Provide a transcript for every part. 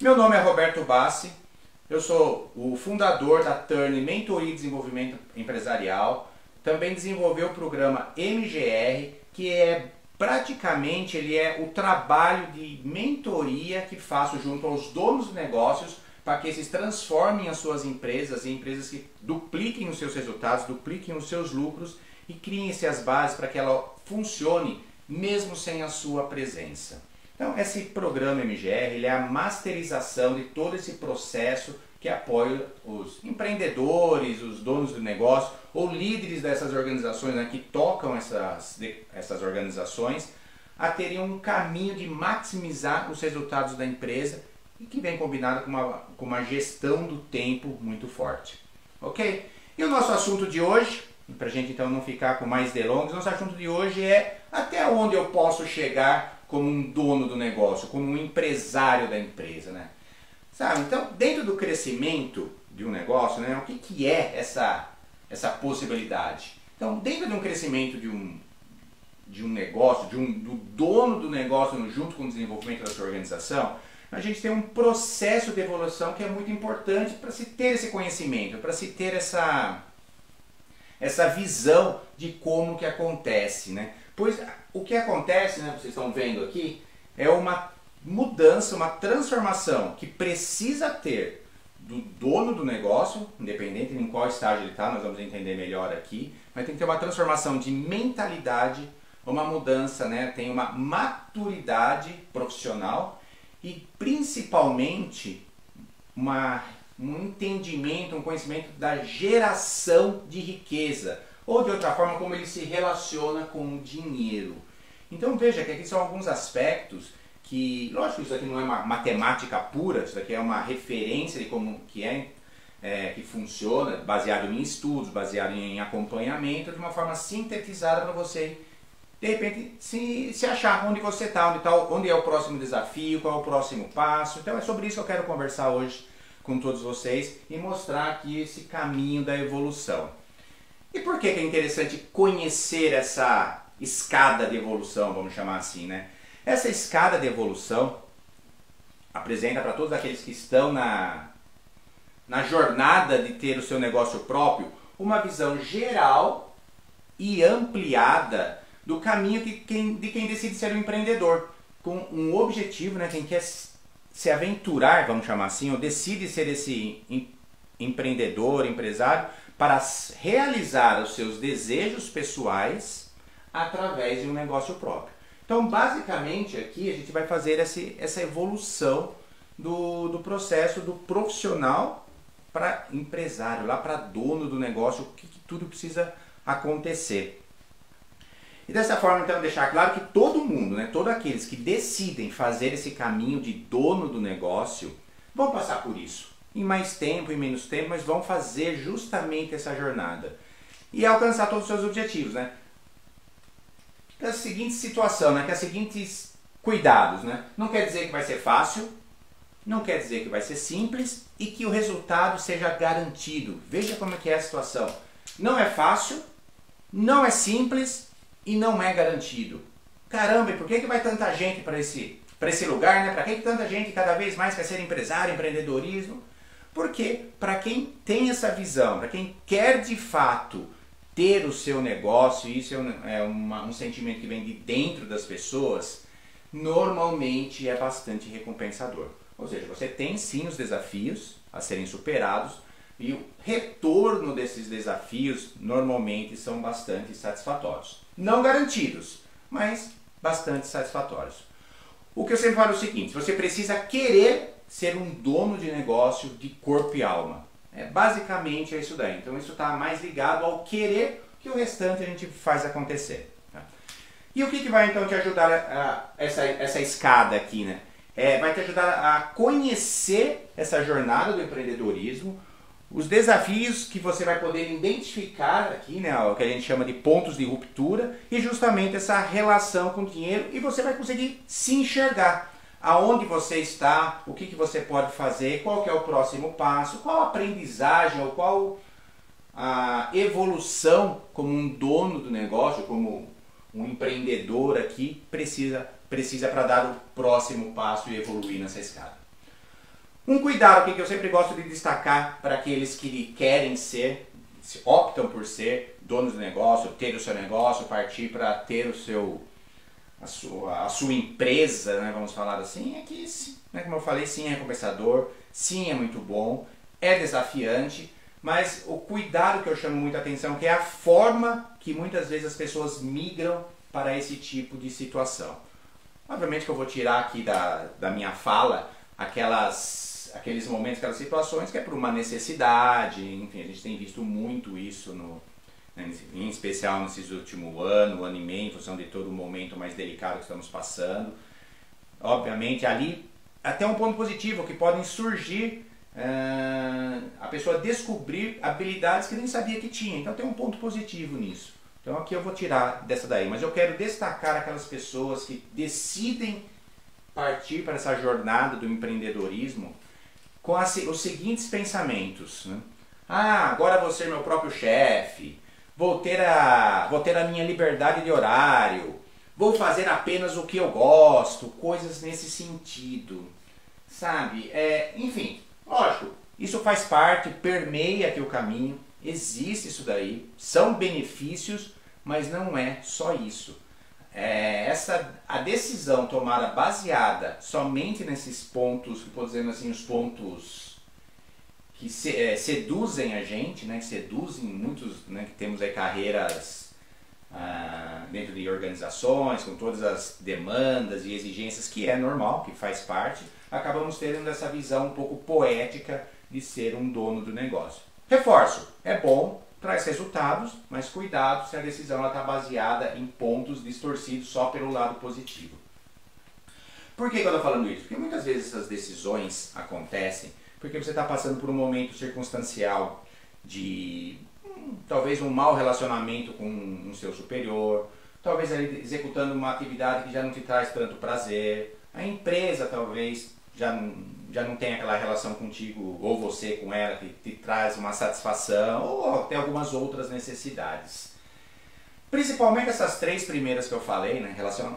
Meu nome é Roberto Bassi, eu sou o fundador da Turn Mentoria e Desenvolvimento Empresarial. Também desenvolvi o programa MGR, que é praticamente o trabalho de mentoria que faço junto aos donos de negócios para que eles transformem as suas empresas em empresas que dupliquem os seus resultados, dupliquem os seus lucros e criem-se as bases para que ela funcione mesmo sem a sua presença. Então, esse programa MGR ele é a masterização de todo esse processo que apoia os empreendedores, os donos do negócio ou líderes dessas organizações, né, que tocam essas organizações a terem um caminho de maximizar os resultados da empresa e que vem combinado com uma gestão do tempo muito forte. Ok? E o nosso assunto de hoje, para a gente então não ficar com mais delongas, nosso assunto de hoje é até onde eu posso chegar como um dono do negócio, como um empresário da empresa, né? Sabe? Então, dentro do crescimento de um negócio, né, o que é essa possibilidade? Então, dentro de um crescimento de um negócio, do dono do negócio junto com o desenvolvimento da sua organização, a gente tem um processo de evolução que é muito importante para se ter esse conhecimento, para se ter essa visão de como que acontece, né? Pois o que acontece, né, vocês estão vendo aqui, é uma mudança, uma transformação que precisa ter do dono do negócio, independente em qual estágio ele está, nós vamos entender melhor aqui, mas tem que ter uma transformação de mentalidade, uma mudança, né, tem uma maturidade profissional e principalmente um entendimento, um conhecimento da geração de riqueza, ou de outra forma como ele se relaciona com o dinheiro. Então veja que aqui são alguns aspectos que, lógico, isso aqui não é uma matemática pura, isso aqui é uma referência de como que funciona, baseado em estudos, baseado em acompanhamento, de uma forma sintetizada para você, de repente, se achar onde você está, onde é o próximo desafio, qual é o próximo passo. Então é sobre isso que eu quero conversar hoje com todos vocês e mostrar aqui esse caminho da evolução. E por que é interessante conhecer essa escada de evolução, vamos chamar assim, né? Essa escada de evolução apresenta para todos aqueles que estão na jornada de ter o seu negócio próprio uma visão geral e ampliada do caminho de quem decide ser um empreendedor, com um objetivo, né? Quem quer se aventurar, vamos chamar assim, ou decide ser esse empreendedor, empresário, para realizar os seus desejos pessoais através de um negócio próprio. Então, basicamente, aqui a gente vai fazer essa evolução do processo do profissional para empresário, lá para dono do negócio, o que tudo precisa acontecer. E dessa forma, então, deixar claro que todo mundo, né, todos aqueles que decidem fazer esse caminho de dono do negócio, vão passar por isso. Em mais tempo, em menos tempo, mas vão fazer justamente essa jornada. E alcançar todos os seus objetivos, né? Com a seguinte situação, né? Com os seguintes cuidados, né? Não quer dizer que vai ser fácil, não quer dizer que vai ser simples e que o resultado seja garantido. Veja como é que é a situação. Não é fácil, não é simples e não é garantido. Caramba, e por que vai tanta gente para esse lugar, né? Para que tanta gente cada vez mais quer ser empresário, empreendedorismo? Porque para quem tem essa visão, para quem quer de fato ter o seu negócio, isso é um sentimento que vem de dentro das pessoas, normalmente é bastante recompensador. Ou seja, você tem sim os desafios a serem superados e o retorno desses desafios normalmente são bastante satisfatórios. Não garantidos, mas bastante satisfatórios. O que eu sempre falo é o seguinte: você precisa querer ser um dono de negócio de corpo e alma. Basicamente é isso daí. Então isso está mais ligado ao querer, que o restante a gente faz acontecer. Tá? E o que vai então te ajudar essa escada aqui, né? Vai te ajudar a conhecer essa jornada do empreendedorismo, os desafios que você vai poder identificar aqui, né, o que a gente chama de pontos de ruptura, e justamente essa relação com o dinheiro, e você vai conseguir se enxergar aonde você está, o que você pode fazer, qual que é o próximo passo, qual a aprendizagem ou qual a evolução como um dono do negócio, como um empreendedor aqui precisa para dar o próximo passo e evoluir nessa escada. Um cuidado que eu sempre gosto de destacar para aqueles que querem ser, optam por ser donos do negócio, ter o seu negócio, partir para ter a sua empresa, né, vamos falar assim, é que, né, como eu falei, sim é recompensador, sim é muito bom, é desafiante, mas o cuidado que eu chamo muita atenção que é a forma que muitas vezes as pessoas migram para esse tipo de situação. Obviamente que eu vou tirar aqui da minha fala aqueles momentos, aquelas situações que é por uma necessidade, enfim, a gente tem visto muito isso em especial nesses últimos ano e meio, em função de todo o momento mais delicado que estamos passando. Obviamente ali até um ponto positivo que podem surgir, a pessoa descobrir habilidades que nem sabia que tinha, então tem um ponto positivo nisso. Então aqui eu vou tirar dessa daí, mas eu quero destacar aquelas pessoas que decidem partir para essa jornada do empreendedorismo com os seguintes pensamentos, né? Ah, agora vou ser meu próprio chefe, vou ter a minha liberdade de horário, vou fazer apenas o que eu gosto, coisas nesse sentido, sabe? Enfim, lógico, isso faz parte, permeia aqui o caminho, existe isso daí, são benefícios, mas não é só isso. A decisão tomada baseada somente nesses pontos, estou dizendo assim, os pontos que seduzem a gente, né, que seduzem muitos, né, que temos aí carreiras dentro de organizações, com todas as demandas e exigências, que é normal, que faz parte, acabamos tendo essa visão um pouco poética de ser um dono do negócio. Reforço, é bom, traz resultados, mas cuidado se a decisão está baseada em pontos distorcidos só pelo lado positivo. Por que eu estou falando isso? Porque muitas vezes essas decisões acontecem porque você está passando por um momento circunstancial de talvez um mau relacionamento com um seu superior, talvez ali executando uma atividade que já não te traz tanto prazer, a empresa talvez já não tem aquela relação contigo, ou você com ela, que te traz uma satisfação, ou até algumas outras necessidades. Principalmente essas três primeiras que eu falei, né?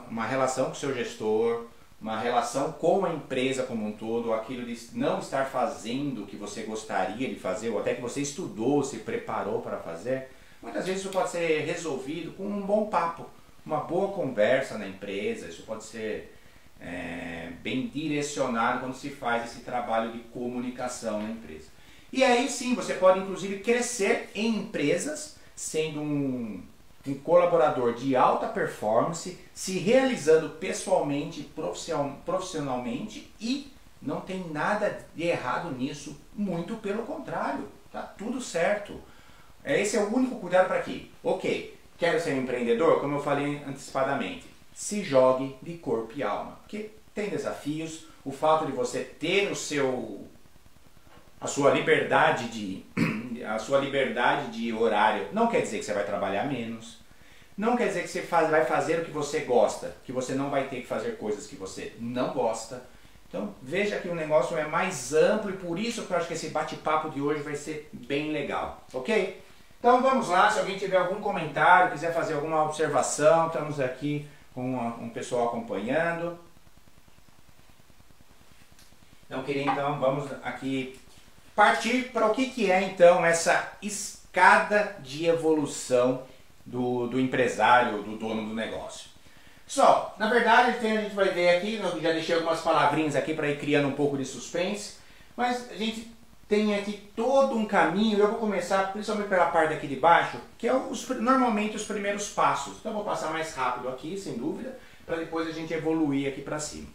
Uma relação com o seu gestor, uma relação com a empresa como um todo, aquilo de não estar fazendo o que você gostaria de fazer, ou até que você estudou, se preparou para fazer, muitas vezes isso pode ser resolvido com um bom papo, uma boa conversa na empresa, isso pode ser bem direcionado quando se faz esse trabalho de comunicação na empresa. E aí sim, você pode inclusive crescer em empresas, sendo um colaborador de alta performance, se realizando pessoalmente, profissionalmente, e não tem nada de errado nisso, muito pelo contrário, tá tudo certo. Esse é o único cuidado para aqui. Ok, quero ser um empreendedor, como eu falei antecipadamente, se jogue de corpo e alma, porque tem desafios, o fato de você ter a sua liberdade de horário não quer dizer que você vai trabalhar menos, não quer dizer que você vai fazer o que você gosta, que você não vai ter que fazer coisas que você não gosta. Então veja que o negócio é mais amplo e por isso que eu acho que esse bate-papo de hoje vai ser bem legal, ok? Então vamos lá, se alguém tiver algum comentário, quiser fazer alguma observação, estamos aqui com um pessoal acompanhando. Então, vamos aqui partir para o que é então essa escada de evolução do empresário, do dono do negócio. Só, na verdade, a gente vai ver aqui, eu já deixei algumas palavrinhas aqui para ir criando um pouco de suspense, mas a gente tem aqui todo um caminho, eu vou começar principalmente pela parte aqui de baixo, que é normalmente os primeiros passos. Então eu vou passar mais rápido aqui, sem dúvida, para depois a gente evoluir aqui para cima.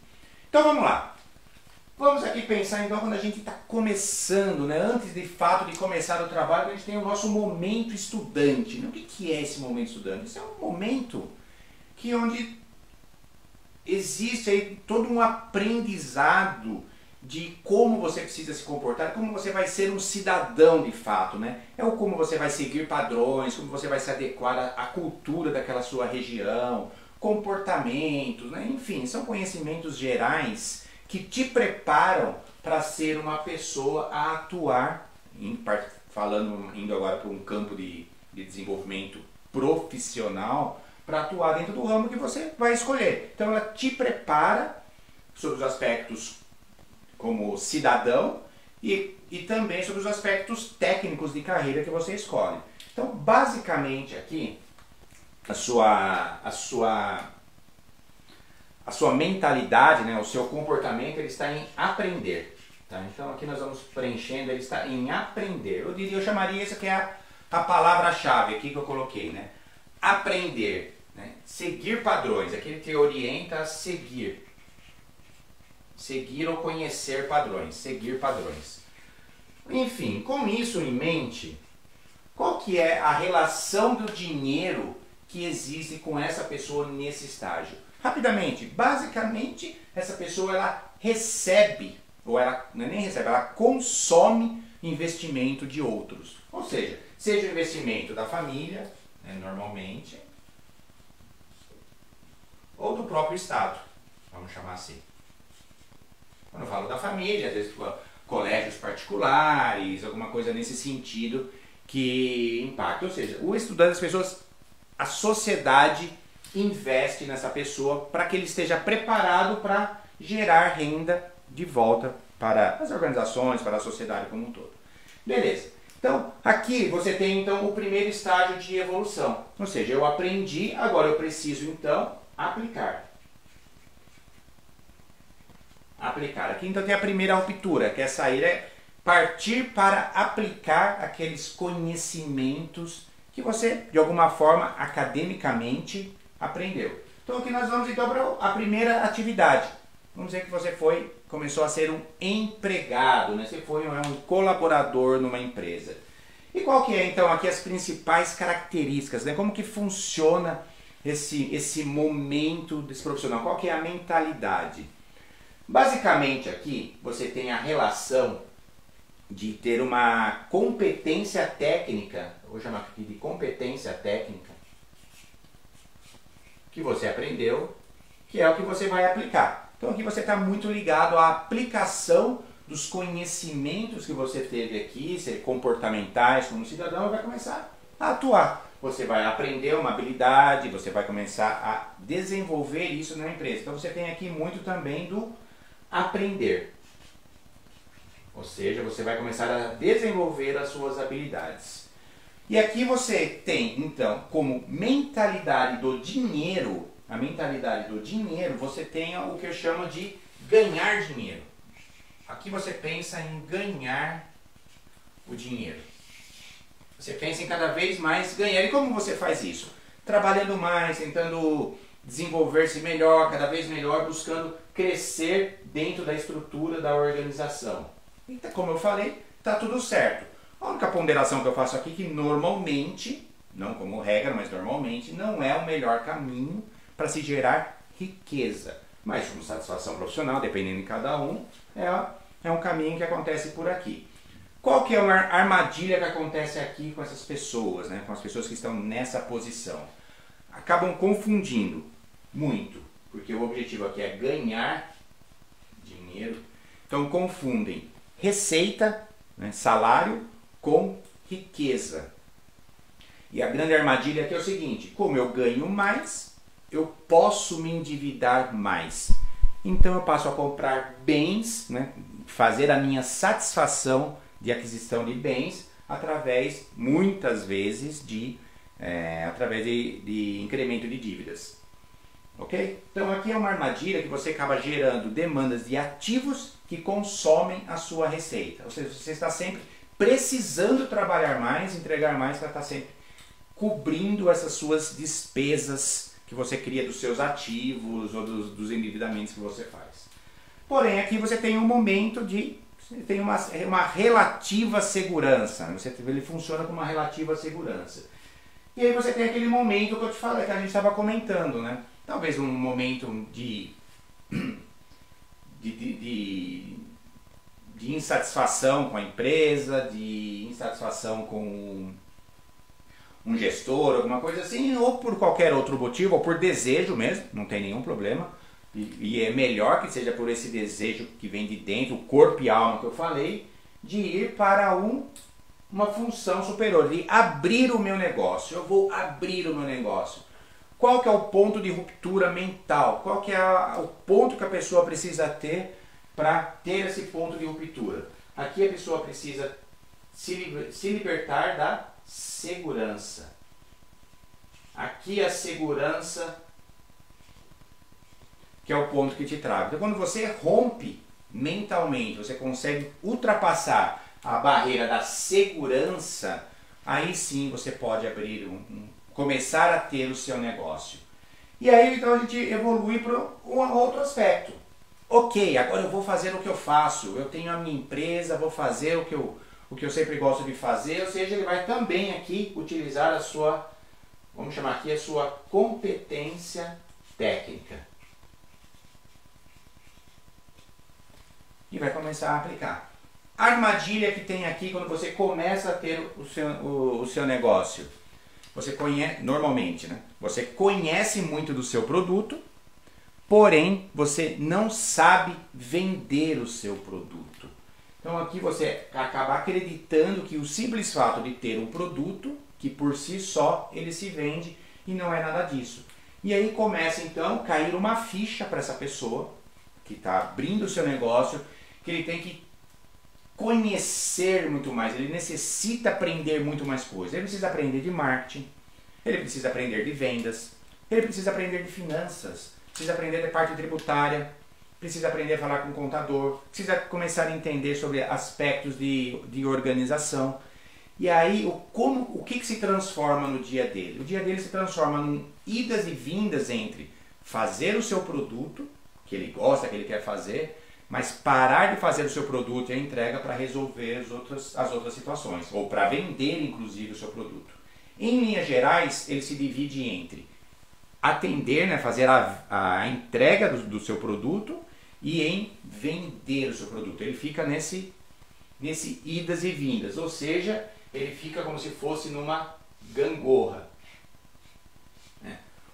Então vamos lá. Vamos aqui pensar então quando a gente está começando, né? Antes de fato de começar o trabalho, a gente tem o nosso momento estudante. O que é esse momento estudante? Esse é um momento onde existe aí todo um aprendizado de como você precisa se comportar, como você vai ser um cidadão de fato, né? É o como você vai seguir padrões, como você vai se adequar à cultura daquela sua região, comportamentos, né? Enfim, são conhecimentos gerais que te preparam para ser uma pessoa a atuar, indo agora para um campo de desenvolvimento profissional, para atuar dentro do ramo que você vai escolher. Então ela te prepara sobre os aspectos como cidadão e também sobre os aspectos técnicos de carreira que você escolhe. Então, basicamente aqui, a sua mentalidade, né, o seu comportamento, ele está em aprender. Tá? Então aqui nós vamos preenchendo, ele está em aprender. Eu chamaria isso que é a palavra-chave aqui que eu coloquei, né? Aprender, né? Seguir padrões, aquele que orienta a seguir. Seguir ou conhecer padrões, seguir padrões. Enfim, com isso em mente, qual que é a relação do dinheiro que existe com essa pessoa nesse estágio? Rapidamente, basicamente, essa pessoa ela recebe, ou ela não é nem recebe, ela consome investimento de outros. Ou seja o investimento da família, né, normalmente, ou do próprio Estado, vamos chamar assim. Quando eu falo da família, às vezes colégios particulares, alguma coisa nesse sentido que impacta. Ou seja, o estudante, as pessoas, a sociedade investe nessa pessoa para que ele esteja preparado para gerar renda de volta para as organizações, para a sociedade como um todo. Beleza. Então, aqui você tem então o primeiro estágio de evolução. Ou seja, eu aprendi, agora eu preciso então aplicar. Aplicar. Aqui então tem a primeira ruptura, que é sair, é partir para aplicar aqueles conhecimentos que você, de alguma forma, academicamente aprendeu. Então aqui nós vamos então para a primeira atividade. Vamos dizer que você começou a ser um empregado, né? Você foi um colaborador numa empresa. E qual que é então aqui as principais características, né? Como que funciona esse momento desse profissional? Qual que é a mentalidade? Basicamente aqui você tem a relação de ter uma competência técnica, eu vou chamar aqui de competência técnica, que você aprendeu, que é o que você vai aplicar. Então aqui você está muito ligado à aplicação dos conhecimentos que você teve aqui, ser comportamentais como cidadão, e vai começar a atuar. Você vai aprender uma habilidade, você vai começar a desenvolver isso na empresa. Então você tem aqui muito também do aprender. Ou seja, você vai começar a desenvolver as suas habilidades. E aqui você tem, então, como mentalidade do dinheiro, a mentalidade do dinheiro, você tem o que eu chamo de ganhar dinheiro. Aqui você pensa em ganhar o dinheiro. Você pensa em cada vez mais ganhar. E como você faz isso? Trabalhando mais, tentando desenvolver-se melhor, cada vez melhor, buscando crescer dentro da estrutura da organização. Então, como eu falei, está tudo certo. A única ponderação que eu faço aqui é que normalmente, não como regra, mas normalmente, não é o melhor caminho para se gerar riqueza. Mas como satisfação profissional, dependendo de cada um, é um caminho que acontece por aqui. Qual que é uma armadilha que acontece aqui com essas pessoas, né? Com as pessoas que estão nessa posição? Acabam confundindo muito, porque o objetivo aqui é ganhar dinheiro. Então confundem receita, né, salário, com riqueza. E a grande armadilha aqui é o seguinte: como eu ganho mais, eu posso me endividar mais. Então eu passo a comprar bens, né, fazer a minha satisfação de aquisição de bens através, muitas vezes, através de incremento de dívidas. Ok? Então aqui é uma armadilha que você acaba gerando demandas de ativos que consomem a sua receita. Ou seja, você está sempre precisando trabalhar mais, entregar mais, para estar sempre cobrindo essas suas despesas que você cria dos seus ativos ou dos endividamentos que você faz. Porém, aqui você tem um momento tem uma relativa segurança. Ele funciona com uma relativa segurança. E aí você tem aquele momento que eu te falei, que a gente estava comentando, né? Talvez um momento de insatisfação com a empresa, de insatisfação com um gestor, alguma coisa assim, ou por qualquer outro motivo, ou por desejo mesmo, não tem nenhum problema. E é melhor que seja por esse desejo que vem de dentro, o corpo e alma que eu falei, de ir para uma função superior, de abrir o meu negócio. Eu vou abrir o meu negócio. Qual que é o ponto de ruptura mental? Qual que é o ponto que a pessoa precisa ter para ter esse ponto de ruptura? Aqui a pessoa precisa se libertar da segurança. Aqui a segurança, que é o ponto que te trava. Então, quando você rompe mentalmente, você consegue ultrapassar a barreira da segurança, aí sim você pode abrir começar a ter o seu negócio. E aí então a gente evolui para um outro aspecto. Ok, agora eu vou fazer o que eu faço, eu tenho a minha empresa, vou fazer o que eu sempre gosto de fazer, ou seja, ele vai também aqui utilizar a sua, vamos chamar aqui a sua competência técnica. E vai começar a aplicar. A armadilha que tem aqui quando você começa a ter o seu negócio. Você conhece, normalmente, né? Você conhece muito do seu produto, porém você não sabe vender o seu produto. Então aqui você acaba acreditando que o simples fato de ter um produto, que por si só ele se vende, e não é nada disso. E aí começa então a cair uma ficha para essa pessoa que está abrindo o seu negócio, que ele tem que conhecer muito mais, ele necessita aprender muito mais coisas. Ele precisa aprender de marketing, ele precisa aprender de vendas, ele precisa aprender de finanças, precisa aprender de parte tributária, precisa aprender a falar com o contador, precisa começar a entender sobre aspectos de organização. E aí, o que se transforma no dia dele? O dia dele se transforma em idas e vindas entre fazer o seu produto, que ele gosta, que ele quer fazer, mas parar de fazer o seu produto e a entrega para resolver as outras situações, ou para vender inclusive o seu produto. Em linhas gerais, ele se divide entre atender, né, fazer a entrega do seu produto e em vender o seu produto. Ele fica nesse idas e vindas, ou seja, ele fica como se fosse numa gangorra.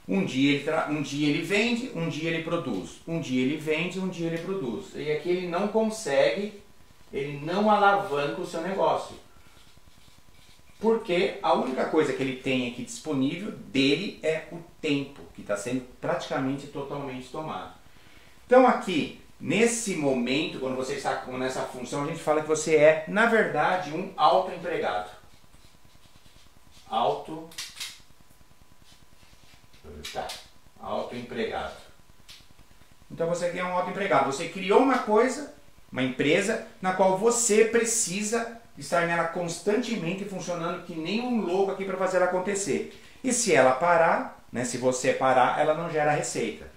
Um dia ele vende, um dia ele produz. Um dia ele vende, um dia ele produz. E aqui ele não consegue, ele não alavanca o seu negócio. Porque a única coisa que ele tem aqui disponível dele é o tempo, que está sendo praticamente totalmente tomado. Então aqui, nesse momento, quando você está nessa função, a gente fala que você é, na verdade, um autoempregado. Autoempregado. Então você é um autoempregado. Você criou uma coisa, uma empresa, na qual você precisa estar nela constantemente funcionando que nem um louco aqui para fazer ela acontecer. E se ela parar, né, se você parar, ela não gera receita.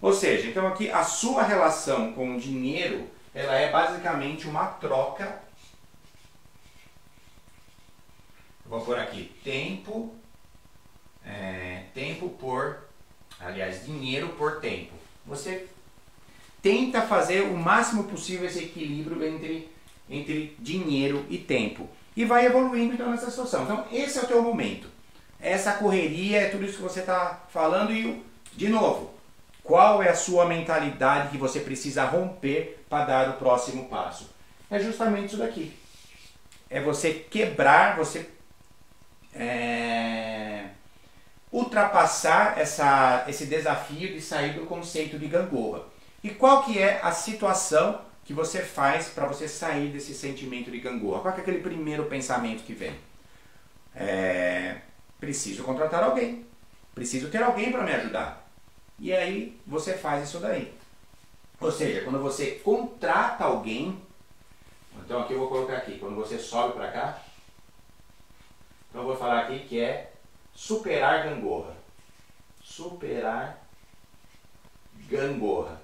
Ou seja, então aqui a sua relação com o dinheiro, ela é basicamente uma troca. Vou pôr aqui dinheiro por tempo. Você tenta fazer o máximo possível esse equilíbrio entre dinheiro e tempo. E vai evoluindo então nessa situação. Então esse é o teu momento. Essa correria é tudo isso que você está falando e, de novo, qual é a sua mentalidade que você precisa romper para dar o próximo passo? É justamente isso daqui. É você quebrar, você ultrapassar esse desafio de sair do conceito de gangorra. E qual que é a situação que você faz para você sair desse sentimento de gangorra? Qual que é aquele primeiro pensamento que vem? Preciso contratar alguém. Preciso ter alguém para me ajudar. E aí você faz isso daí. Ou seja, quando você contrata alguém, então aqui eu vou colocar aqui, quando você sobe para cá, então eu vou falar aqui que é superar gangorra. Superar gangorra.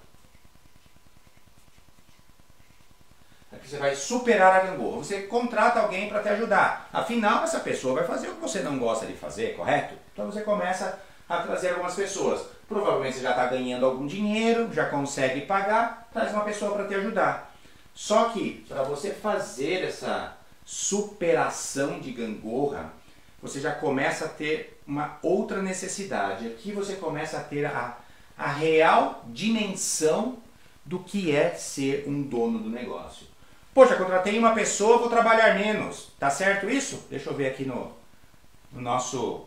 Aqui você vai superar a gangorra. Você contrata alguém para te ajudar. Afinal, essa pessoa vai fazer o que você não gosta de fazer, correto? Então você começa a trazer algumas pessoas. Provavelmente você já está ganhando algum dinheiro, já consegue pagar, traz uma pessoa para te ajudar. Só que, para você fazer essa superação de gangorra, você já começa a ter uma outra necessidade. Aqui você começa a ter a real dimensão do que é ser um dono do negócio. Poxa, contratei uma pessoa, vou trabalhar menos. Tá certo isso? Deixa eu ver aqui no nosso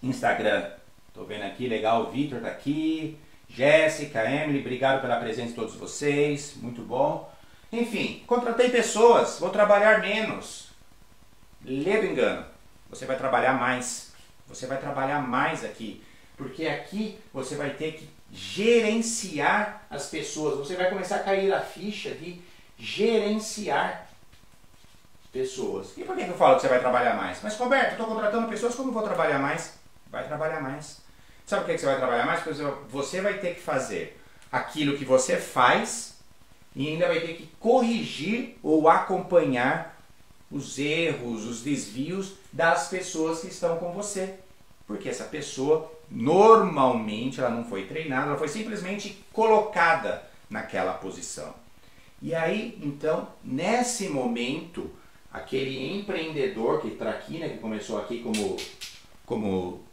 Instagram. Tô vendo aqui, legal, o Vitor tá aqui. Jéssica, Emily, obrigado pela presença de todos vocês, muito bom. Enfim, contratei pessoas, vou trabalhar menos. Ledo engano, você vai trabalhar mais. Você vai trabalhar mais aqui, porque aqui você vai ter que gerenciar as pessoas. Você vai começar a cair a ficha de gerenciar pessoas. E por que eu falo que você vai trabalhar mais? Mas Roberto, eu estou contratando pessoas, como eu vou trabalhar mais? Vai trabalhar mais. Sabe por que você vai trabalhar mais? Porque você vai ter que fazer aquilo que você faz e ainda vai ter que corrigir ou acompanhar os erros, os desvios das pessoas que estão com você. Porque essa pessoa, normalmente, ela não foi treinada, ela foi simplesmente colocada naquela posição. E aí, então, nesse momento, aquele empreendedor que está aqui, né, que começou aqui como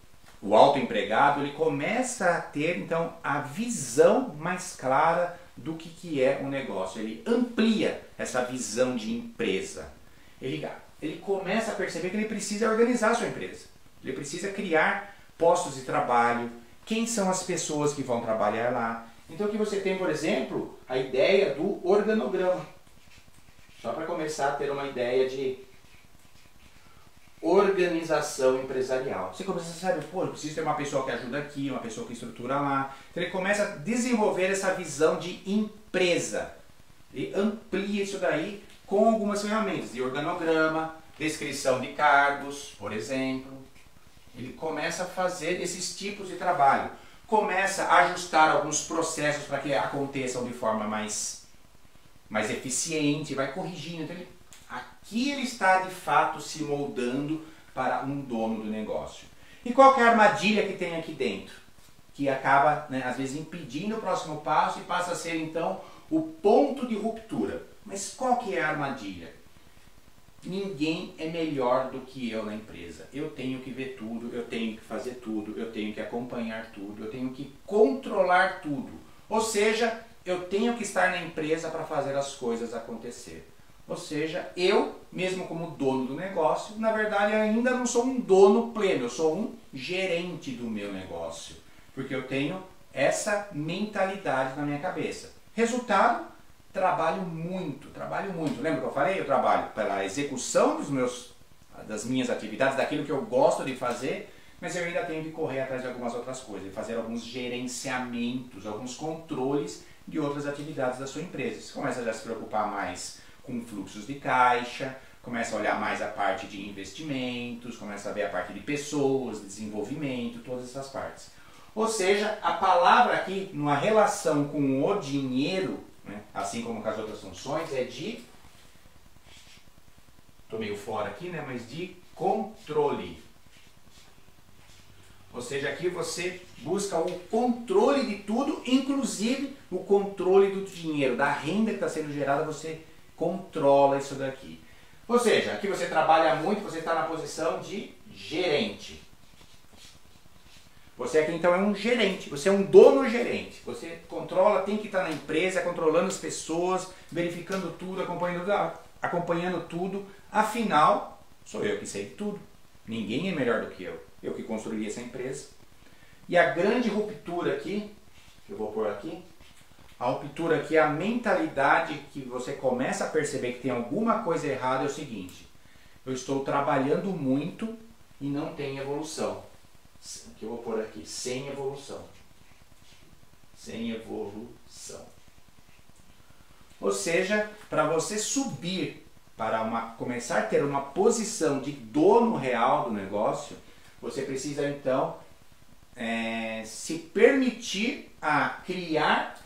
o autoempregado, ele começa a ter, então, a visão mais clara do que é um negócio. Ele amplia essa visão de empresa. Ele começa a perceber que ele precisa organizar a sua empresa. Ele precisa criar postos de trabalho, quem são as pessoas que vão trabalhar lá. Então, aqui você tem, por exemplo, a ideia do organograma. Só para começar a ter uma ideia de organização empresarial. Você começa a saber, pô, eu preciso ter uma pessoa que ajuda aqui, uma pessoa que estrutura lá. Então ele começa a desenvolver essa visão de empresa. Ele amplia isso daí com algumas ferramentas de organograma, descrição de cargos, por exemplo. Ele começa a fazer esses tipos de trabalho. Começa a ajustar alguns processos para que aconteçam de forma mais eficiente, vai corrigindo. Então, aqui ele está de fato se moldando para um dono do negócio. E qual que é a armadilha que tem aqui dentro? Que acaba, né, às vezes, impedindo o próximo passo e passa a ser, então, o ponto de ruptura. Mas qual que é a armadilha? Ninguém é melhor do que eu na empresa. Eu tenho que ver tudo, eu tenho que fazer tudo, eu tenho que acompanhar tudo, eu tenho que controlar tudo. Ou seja, eu tenho que estar na empresa para fazer as coisas acontecer. Ou seja, eu, mesmo como dono do negócio, na verdade eu ainda não sou um dono pleno, eu sou um gerente do meu negócio. Porque eu tenho essa mentalidade na minha cabeça. Resultado, trabalho muito, trabalho muito. Lembra que eu falei? Eu trabalho pela execução das minhas atividades, daquilo que eu gosto de fazer, mas eu ainda tenho que correr atrás de algumas outras coisas, fazer alguns gerenciamentos, alguns controles de outras atividades da sua empresa. Você começa já a se preocupar mais com fluxos de caixa, começa a olhar mais a parte de investimentos, começa a ver a parte de pessoas, de desenvolvimento, todas essas partes. Ou seja, a palavra aqui, numa relação com o dinheiro, né, assim como com as outras funções, é de, estou meio fora aqui, né, mas de controle. Ou seja, aqui você busca o controle de tudo, inclusive o controle do dinheiro, da renda que está sendo gerada, você controla isso daqui. Ou seja, aqui você trabalha muito, você está na posição de gerente. Você aqui então é um gerente, você é um dono gerente. Você controla, tem que estar na empresa, controlando as pessoas, verificando tudo, acompanhando tudo. Afinal, sou eu que sei de tudo. Ninguém é melhor do que eu. Eu que construí essa empresa. E a grande ruptura aqui, que eu vou pôr aqui, a ruptura aqui, a mentalidade que você começa a perceber que tem alguma coisa errada é o seguinte: eu estou trabalhando muito e não tem evolução. O que eu vou pôr aqui? Sem evolução. Sem evolução. Ou seja, para você subir, para começar a ter uma posição de dono real do negócio, você precisa então se permitir a criar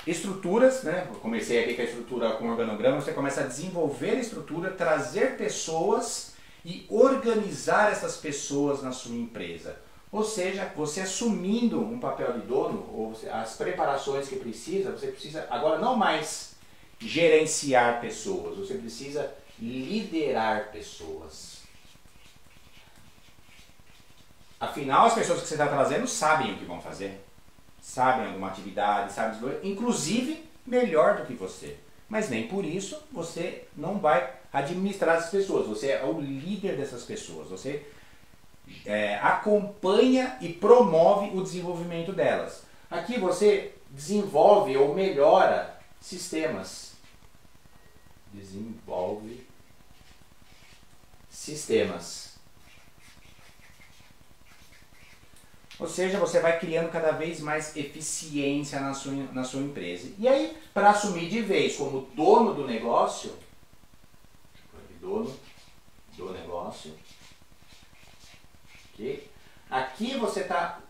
estruturas, né? Eu comecei aqui com a estrutura com organograma, você começa a desenvolver a estrutura, trazer pessoas e organizar essas pessoas na sua empresa. Ou seja, você assumindo um papel de dono, ou as preparações que precisa, você precisa agora não mais gerenciar pessoas, você precisa liderar pessoas. Afinal, as pessoas que você está trazendo sabem o que vão fazer, sabem alguma atividade, sabem desenvolver, inclusive melhor do que você. Mas nem por isso você não vai administrar essas pessoas, você é o líder dessas pessoas. Você acompanha e promove o desenvolvimento delas. Aqui você desenvolve ou melhora sistemas. Desenvolve sistemas. Ou seja, você vai criando cada vez mais eficiência na sua empresa. E aí, para assumir de vez como dono do negócio, dono do negócio, okay? Aqui você está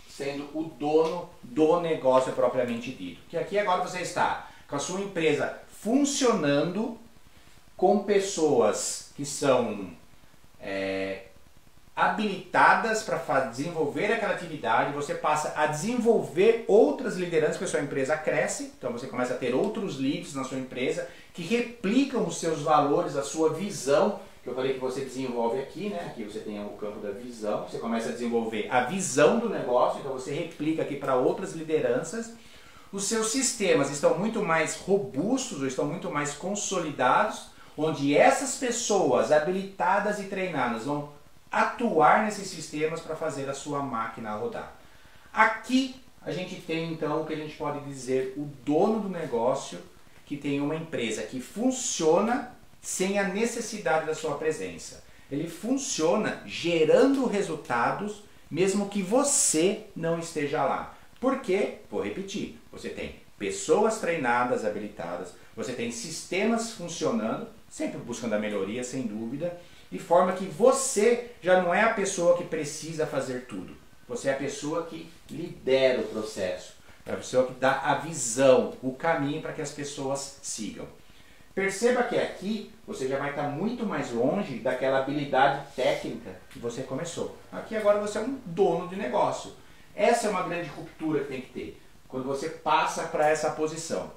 sendo o dono do negócio propriamente dito. Que aqui agora você está com a sua empresa funcionando com pessoas que são habilitadas para desenvolver aquela atividade, você passa a desenvolver outras lideranças, porque a sua empresa cresce, então você começa a ter outros leads na sua empresa que replicam os seus valores, a sua visão, que eu falei que você desenvolve aqui, né? Aqui você tem o campo da visão, você começa a desenvolver a visão do negócio, então você replica aqui para outras lideranças. Os seus sistemas estão muito mais robustos, ou estão muito mais consolidados, onde essas pessoas habilitadas e treinadas vão atuar nesses sistemas para fazer a sua máquina rodar. Aqui a gente tem então o que a gente pode dizer o dono do negócio, que tem uma empresa que funciona sem a necessidade da sua presença. Ele funciona gerando resultados mesmo que você não esteja lá. Por quê? Vou repetir. Você tem pessoas treinadas, habilitadas, você tem sistemas funcionando, sempre buscando a melhoria, sem dúvida, de forma que você já não é a pessoa que precisa fazer tudo. Você é a pessoa que lidera o processo. É a pessoa que dá a visão, o caminho para que as pessoas sigam. Perceba que aqui você já vai estar muito mais longe daquela habilidade técnica que você começou. Aqui agora você é um dono de negócio. Essa é uma grande ruptura que tem que ter, quando você passa para essa posição.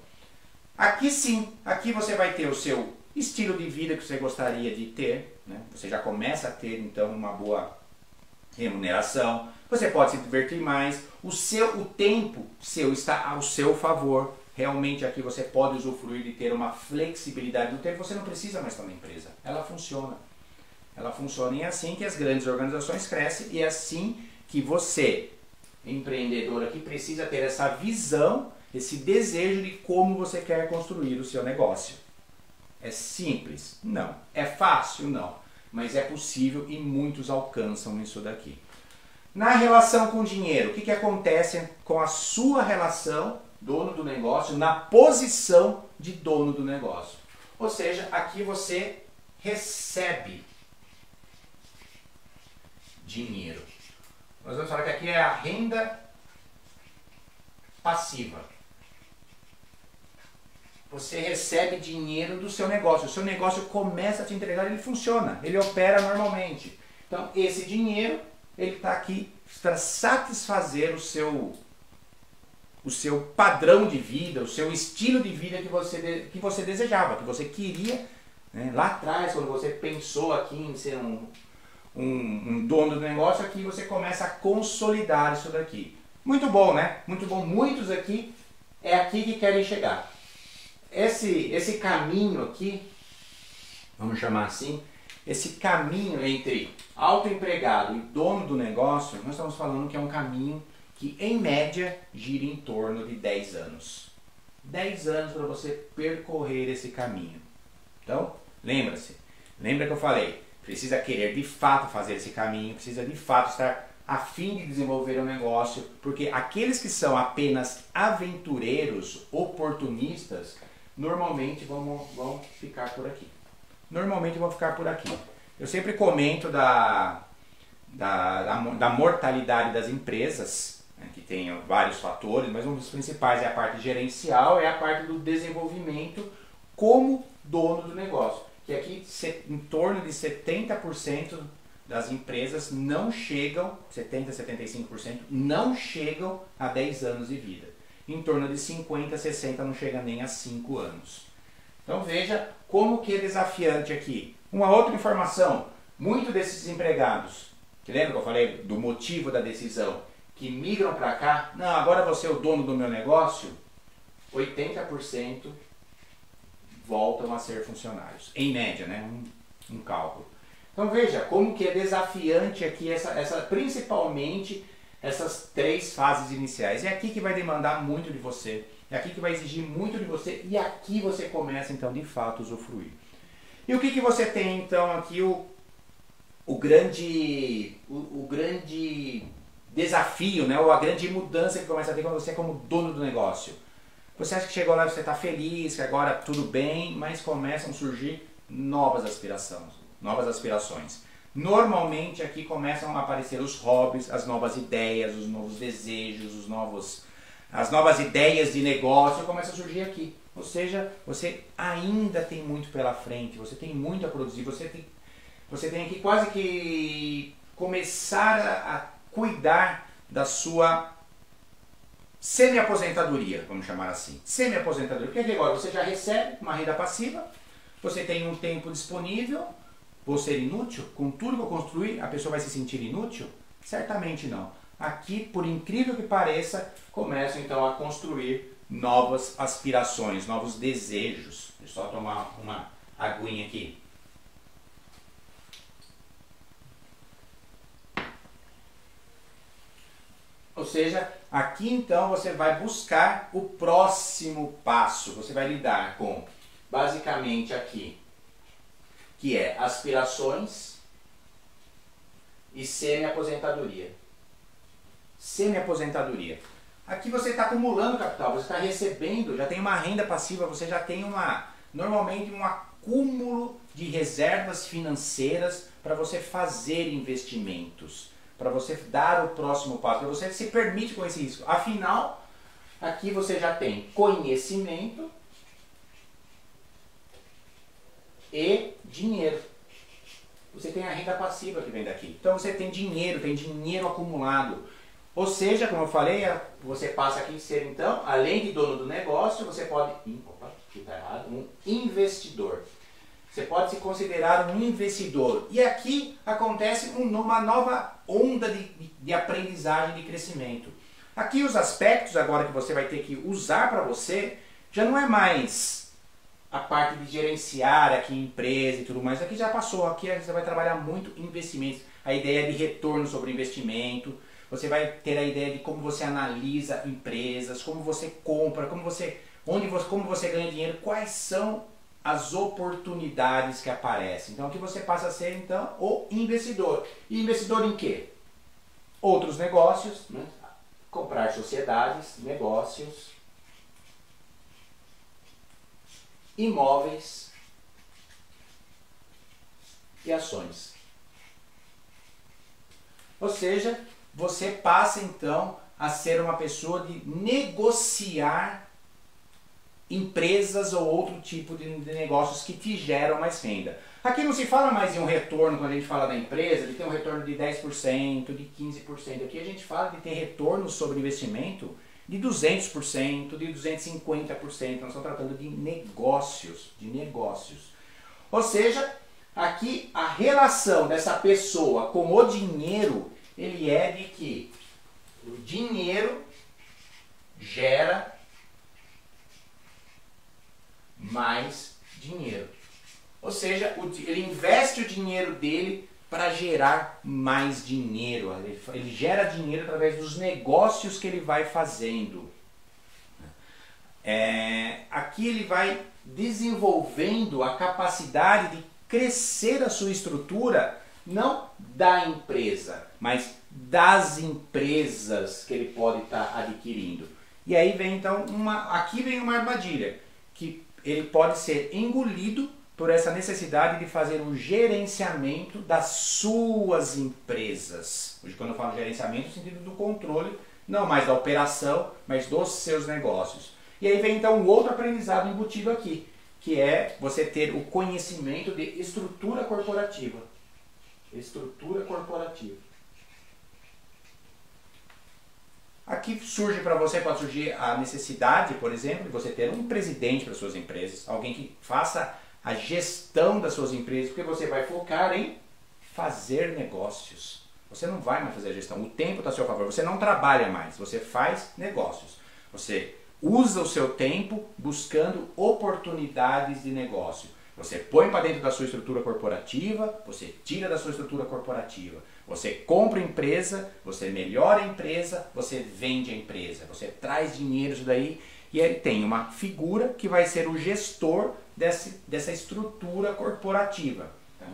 Aqui sim, aqui você vai ter o seu estilo de vida que você gostaria de ter, né? Você já começa a ter então uma boa remuneração, você pode se divertir mais, o tempo seu está ao seu favor, realmente aqui você pode usufruir de ter uma flexibilidade do tempo, você não precisa mais estar na empresa, ela funciona e é assim que as grandes organizações crescem e é assim que você, empreendedor aqui, precisa ter essa visão, esse desejo de como você quer construir o seu negócio. É simples? Não. É fácil? Não. Mas é possível e muitos alcançam isso daqui. Na relação com o dinheiro, o que acontece com a sua relação, dono do negócio, na posição de dono do negócio? Ou seja, aqui você recebe dinheiro. Nós vamos falar que aqui é a renda passiva. Você recebe dinheiro do seu negócio. O seu negócio começa a te entregar, ele funciona, ele opera normalmente. Então, esse dinheiro, ele está aqui para satisfazer o seu padrão de vida, o seu estilo de vida que você desejava, que você queria, né? Lá atrás, quando você pensou aqui em ser um dono do negócio, aqui você começa a consolidar isso daqui. Muito bom, né? Muito bom. Muitos aqui, é aqui que querem chegar. Esse caminho aqui, vamos chamar assim, esse caminho entre autoempregado e dono do negócio, nós estamos falando que é um caminho que, em média, gira em torno de 10 anos. 10 anos para você percorrer esse caminho. Então, lembra que eu falei, precisa querer de fato fazer esse caminho, precisa de fato estar a fim de desenvolver um negócio, porque aqueles que são apenas aventureiros, oportunistas, normalmente vão ficar por aqui. Eu sempre comento da mortalidade das empresas, né, que tem vários fatores, mas um dos principais é a parte gerencial, é a parte do desenvolvimento como dono do negócio. Que aqui em torno de 70% das empresas não chegam, 70% a 75%, não chegam a 10 anos de vida. Em torno de 50% a 60% não chega nem a 5 anos. Então veja como que é desafiante aqui. Uma outra informação, muitos desses empregados, que lembra que eu falei do motivo da decisão, que migram para cá, não, agora você é o dono do meu negócio, 80% voltam a ser funcionários. Em média, né? Um cálculo. Então veja como que é desafiante aqui, principalmente essas 3 fases iniciais. É aqui que vai demandar muito de você, é aqui que vai exigir muito de você e aqui você começa então de fato a usufruir. E o que você tem então aqui, o grande desafio, né, ou a grande mudança que começa a ter quando você é como dono do negócio? Você acha que chegou lá e você está feliz, que agora tudo bem, mas começam a surgir novas aspirações. Normalmente aqui começam a aparecer os hobbies, as novas ideias, os novos desejos, as novas ideias de negócio começam a surgir aqui. Ou seja, você ainda tem muito pela frente, você tem muito a produzir, você tem que quase que começar a cuidar da sua semi-aposentadoria, vamos chamar assim. Semi-aposentadoria, porque agora você já recebe uma renda passiva, você tem um tempo disponível. Vou ser inútil? Com tudo que eu construir, a pessoa vai se sentir inútil? Certamente não. Aqui, por incrível que pareça, começam então a construir novas aspirações, novos desejos. Deixa eu só tomar uma aguinha aqui. Ou seja, aqui então você vai buscar o próximo passo. Você vai lidar com, basicamente aqui, que é aspirações e semi-aposentadoria. Semi-aposentadoria. Aqui você está acumulando capital, você está recebendo, já tem uma renda passiva, você já tem normalmente um acúmulo de reservas financeiras para você fazer investimentos, para você dar o próximo passo, para você se permite com esse risco. Afinal, aqui você já tem conhecimento e dinheiro. Você tem a renda passiva que vem daqui. Então você tem dinheiro acumulado. Ou seja, como eu falei, você passa aqui a ser então, além de dono do negócio, você pode, aqui tá errado, um investidor. Você pode se considerar um investidor. E aqui acontece uma nova onda de aprendizagem, de crescimento. Aqui os aspectos agora que você vai ter que usar para você, já não é mais a parte de gerenciar aqui empresa e tudo mais. Aqui já passou, aqui você vai trabalhar muito investimentos. A ideia de retorno sobre investimento. Você vai ter a ideia de como você analisa empresas, como você compra, como você ganha dinheiro, quais são as oportunidades que aparecem. Então aqui você passa a ser então o investidor. E investidor em quê? Outros negócios, né? Comprar sociedades, negócios, imóveis e ações. Ou seja, você passa então a ser uma pessoa de negociar empresas ou outro tipo de negócios que te geram mais renda. Aqui não se fala mais em um retorno, quando a gente fala da empresa, de ter um retorno de 10%, de 15%. Aqui a gente fala de ter retorno sobre investimento de 200%, de 250%. Nós estamos tratando de negócios, Ou seja, aqui a relação dessa pessoa com o dinheiro, ele é de que o dinheiro gera mais dinheiro. Ou seja, ele investe o dinheiro dele para gerar mais dinheiro. Ele gera dinheiro através dos negócios que ele vai fazendo. Aqui ele vai desenvolvendo a capacidade de crescer a sua estrutura, não da empresa, mas das empresas que ele pode estar adquirindo. E aí vem então aqui vem uma armadilha, que ele pode ser engolido por essa necessidade de fazer um gerenciamento das suas empresas. Hoje, quando eu falo gerenciamento, no sentido do controle, não mais da operação, mas dos seus negócios. E aí vem então um outro aprendizado embutido aqui, que é você ter o conhecimento de estrutura corporativa. Estrutura corporativa. Aqui surge para você, pode surgir a necessidade, por exemplo, de você ter um presidente para suas empresas, alguém que faça a gestão das suas empresas, porque você vai focar em fazer negócios. Você não vai mais fazer a gestão, o tempo está a seu favor, você não trabalha mais, você faz negócios. Você usa o seu tempo buscando oportunidades de negócio. Você põe para dentro da sua estrutura corporativa, você tira da sua estrutura corporativa. Você compra a empresa, você melhora a empresa, você vende a empresa. Você traz dinheiro isso daí e ele tem uma figura que vai ser o gestor dessa estrutura corporativa.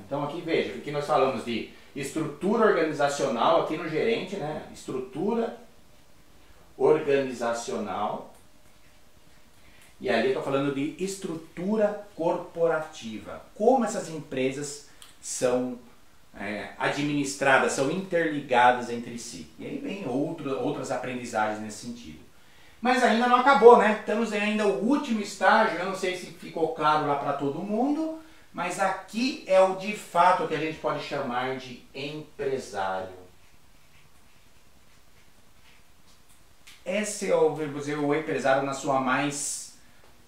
Então aqui veja, aqui nós falamos de estrutura organizacional, aqui no gerente, né? Estrutura organizacional. E ali eu estou falando de estrutura corporativa. Como essas empresas são administradas, são interligadas entre si. E aí vem outras aprendizagens nesse sentido. Mas ainda não acabou, né? Estamos ainda no último estágio, eu não sei se ficou claro lá para todo mundo, mas aqui é o de fato que a gente pode chamar de empresário. Esse é o empresário na sua mais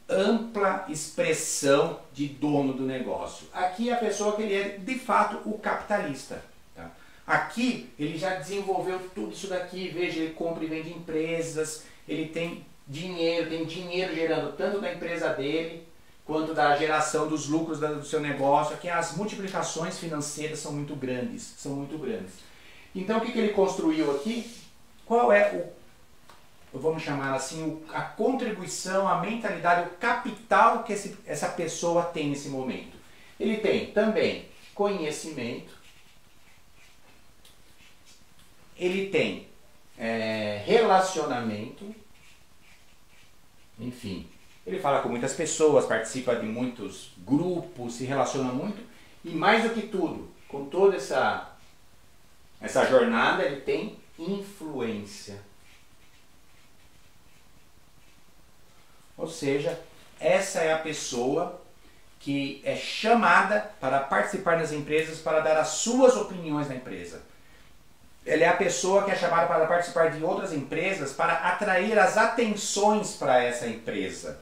ampla expressão de dono do negócio. Aqui é a pessoa que ele é de fato o capitalista. Tá? Aqui ele já desenvolveu tudo isso daqui, veja, ele compra e vende empresas, ele tem dinheiro gerando tanto da empresa dele, quanto da geração dos lucros do seu negócio. Aqui as multiplicações financeiras são muito grandes, Então o que ele construiu aqui? Qual é vamos chamar assim, a contribuição, a mentalidade, o capital que essa pessoa tem nesse momento? Ele tem também conhecimento, ele tem relacionamento, enfim, ele fala com muitas pessoas, participa de muitos grupos, se relaciona muito e mais do que tudo, com toda essa jornada, ele tem influência. Ou seja, essa é a pessoa que é chamada para participar das empresas, para dar as suas opiniões na empresa. Ela é a pessoa que é chamada para participar de outras empresas para atrair as atenções para essa empresa.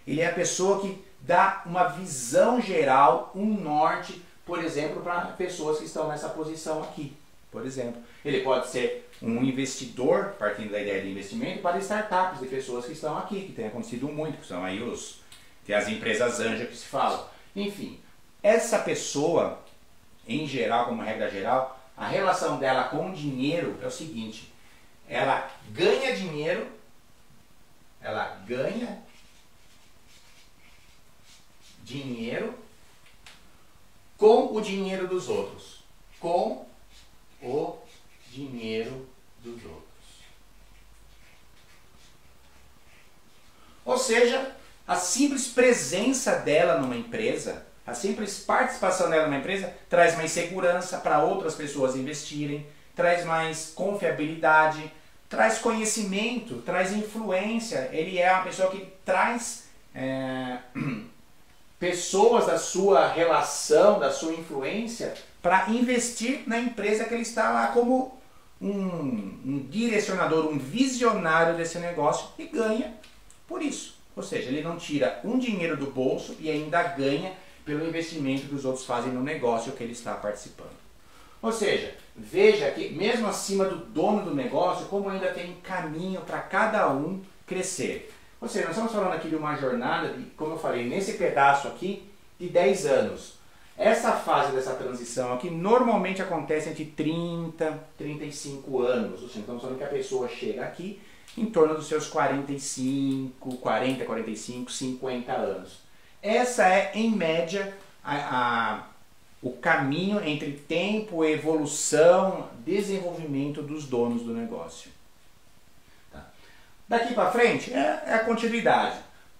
Ele é a pessoa que dá uma visão geral, um norte, por exemplo, para pessoas que estão nessa posição aqui. Por exemplo, ele pode ser um investidor, partindo da ideia de investimento, para startups de pessoas que estão aqui, que tem acontecido muito, que são aí tem as empresas anjas que se falam. Enfim, essa pessoa, em geral, como regra geral, a relação dela com o dinheiro é o seguinte: ela ganha dinheiro com o dinheiro dos outros. Com o dinheiro dos outros. Ou seja, a simples presença dela numa empresa, a simples participação dela numa empresa traz mais segurança para outras pessoas investirem, traz mais confiabilidade, traz conhecimento, traz influência. Ele é uma pessoa que traz pessoas da sua relação, da sua influência, para investir na empresa que ele está lá como um direcionador, um visionário desse negócio e ganha por isso. Ou seja, ele não tira um dinheiro do bolso e ainda ganha pelo investimento que os outros fazem no negócio que ele está participando. Ou seja, veja que mesmo acima do dono do negócio, como ainda tem caminho para cada um crescer. Ou seja, nós estamos falando aqui de uma jornada, como eu falei, nesse pedaço aqui, de 10 anos. Essa fase dessa transição aqui normalmente acontece entre 30 e 35 anos. Ou seja, estamos falando que a pessoa chega aqui em torno dos seus 45, 50 anos. Essa é, em média, o caminho entre tempo, evolução, desenvolvimento dos donos do negócio. Tá. Daqui para frente é a continuidade.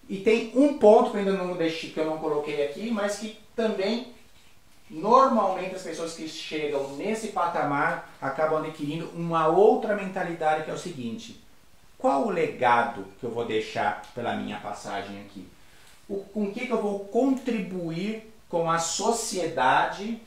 E tem um ponto que eu ainda não deixei, que eu não coloquei aqui, mas que também normalmente as pessoas que chegam nesse patamar acabam adquirindo uma outra mentalidade, que é o seguinte: qual o legado que eu vou deixar pela minha passagem aqui? Com que eu vou contribuir com a sociedade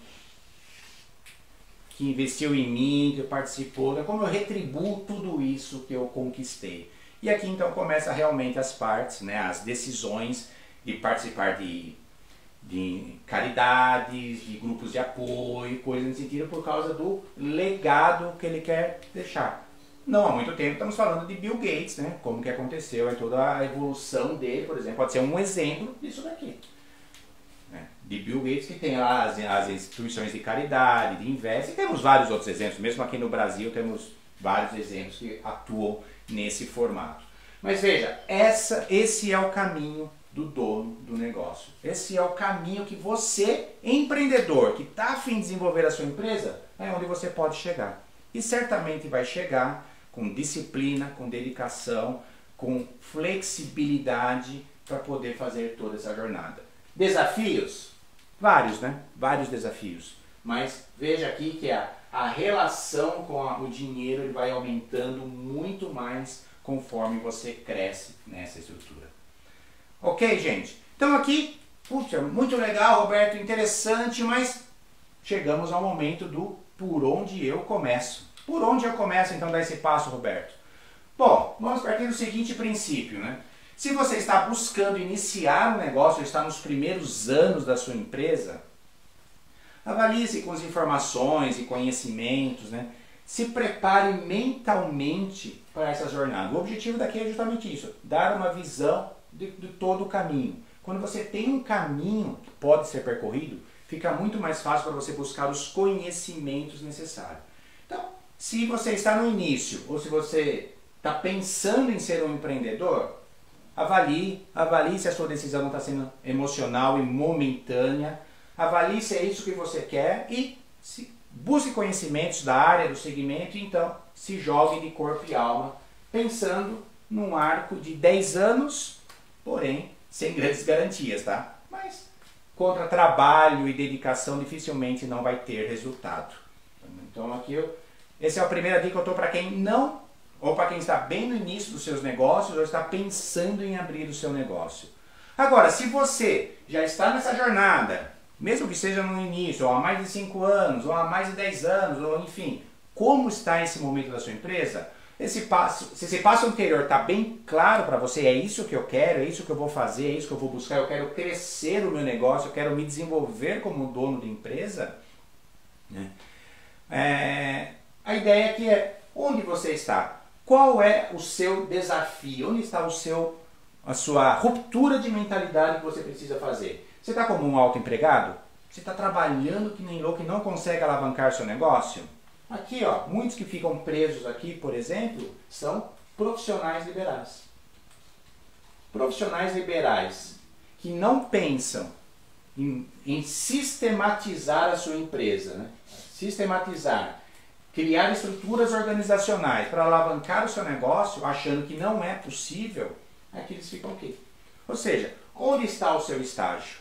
que investiu em mim, que participou, como eu retribuo tudo isso que eu conquistei. E aqui então começa realmente as partes, né, as decisões de participar de caridades, de grupos de apoio, coisas nesse sentido, por causa do legado que ele quer deixar. Não há muito tempo estamos falando de Bill Gates, né? Como que aconteceu, toda a evolução dele, por exemplo, pode ser um exemplo disso daqui. de Bill Gates, que tem lá as instituições de caridade, de investe, e temos vários outros exemplos, mesmo aqui no Brasil temos vários exemplos que atuam nesse formato. Mas veja, esse é o caminho do dono do negócio. Esse é o caminho que você, empreendedor, que está a fim de desenvolver a sua empresa, é onde você pode chegar. E certamente vai chegar com disciplina, com dedicação, com flexibilidade para poder fazer toda essa jornada. Desafios? Vários, né? Vários desafios. Mas veja aqui que a relação com o dinheiro ele vai aumentando muito mais conforme você cresce nessa estrutura. Ok, gente? Então aqui, puxa, muito legal, Roberto, interessante, mas chegamos ao momento do por onde eu começo. Por onde eu começo então a dar esse passo, Roberto? Bom, vamos partir do seguinte princípio, né? Se você está buscando iniciar um negócio, está nos primeiros anos da sua empresa, avalie-se com as informações e conhecimentos, né? Se prepare mentalmente para essa jornada. O objetivo daqui é justamente isso, dar uma visão de todo o caminho. Quando você tem um caminho que pode ser percorrido, fica muito mais fácil para você buscar os conhecimentos necessários. Então, se você está no início, ou se você está pensando em ser um empreendedor, avalie se a sua decisão não está sendo emocional e momentânea, avalie se é isso que você quer e busque conhecimentos da área, do segmento, e então se jogue de corpo e alma, pensando num arco de 10 anos, porém sem grandes garantias, tá? Mas contra trabalho e dedicação dificilmente não vai ter resultado. Então aqui essa é a primeira dica que eu estou para quem não, ou para quem está bem no início dos seus negócios ou está pensando em abrir o seu negócio. Agora, se você já está nessa jornada, mesmo que seja no início, ou há mais de 5 anos, ou há mais de 10 anos, ou enfim, como está esse momento da sua empresa, se esse passo anterior está bem claro para você, é isso que eu quero, é isso que eu vou fazer, é isso que eu vou buscar, eu quero crescer o meu negócio, eu quero me desenvolver como dono de empresa, né? A ideia aqui é onde você está, qual é o seu desafio, onde está a sua ruptura de mentalidade que você precisa fazer. Você está como um autoempregado? Você está trabalhando que nem louco e não consegue alavancar seu negócio? Aqui, ó, muitos que ficam presos aqui, por exemplo, são profissionais liberais. Profissionais liberais que não pensam em sistematizar a sua empresa, né? Sistematizar, criar estruturas organizacionais para alavancar o seu negócio, achando que não é possível, aqui eles ficam aqui. Ou seja, onde está o seu estágio?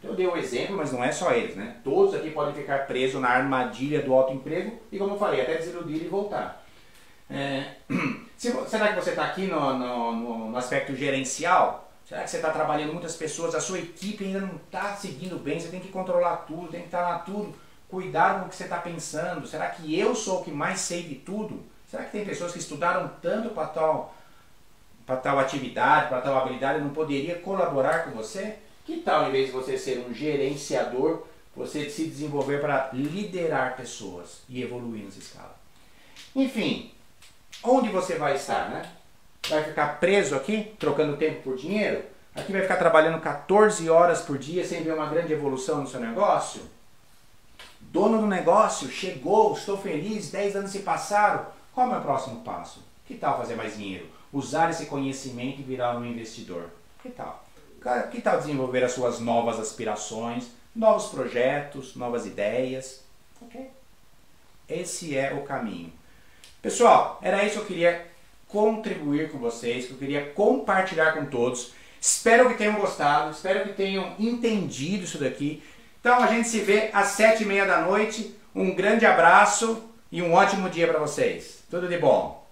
Eu dei um exemplo, mas não é só eles, né? Todos aqui podem ficar presos na armadilha do autoemprego e, como eu falei, até desiludir e voltar. Será que você está aqui no aspecto gerencial? Será que você está trabalhando muitas pessoas, a sua equipe ainda não está seguindo bem, você tem que controlar tudo, tem que estar lá tudo, cuidar com o que você está pensando? Será que eu sou o que mais sei de tudo? Será que tem pessoas que estudaram tanto para tal atividade, para tal habilidade, não poderia colaborar com você? Que tal, em vez de você ser um gerenciador, você se desenvolver para liderar pessoas e evoluir nessa escala? Enfim, onde você vai estar, né? Vai ficar preso aqui, trocando tempo por dinheiro? Aqui vai ficar trabalhando 14 horas por dia sem ver uma grande evolução no seu negócio? Dono do negócio, chegou, estou feliz, 10 anos se passaram. Qual é o meu próximo passo? Que tal fazer mais dinheiro? Usar esse conhecimento e virar um investidor? Que tal? Que tal desenvolver as suas novas aspirações, novos projetos, novas ideias? Ok? Esse é o caminho. Pessoal, era isso que eu queria contribuir com vocês, que eu queria compartilhar com todos. Espero que tenham gostado, espero que tenham entendido isso daqui. Então a gente se vê às 7h30 da noite. Um grande abraço e um ótimo dia para vocês. Tudo de bom!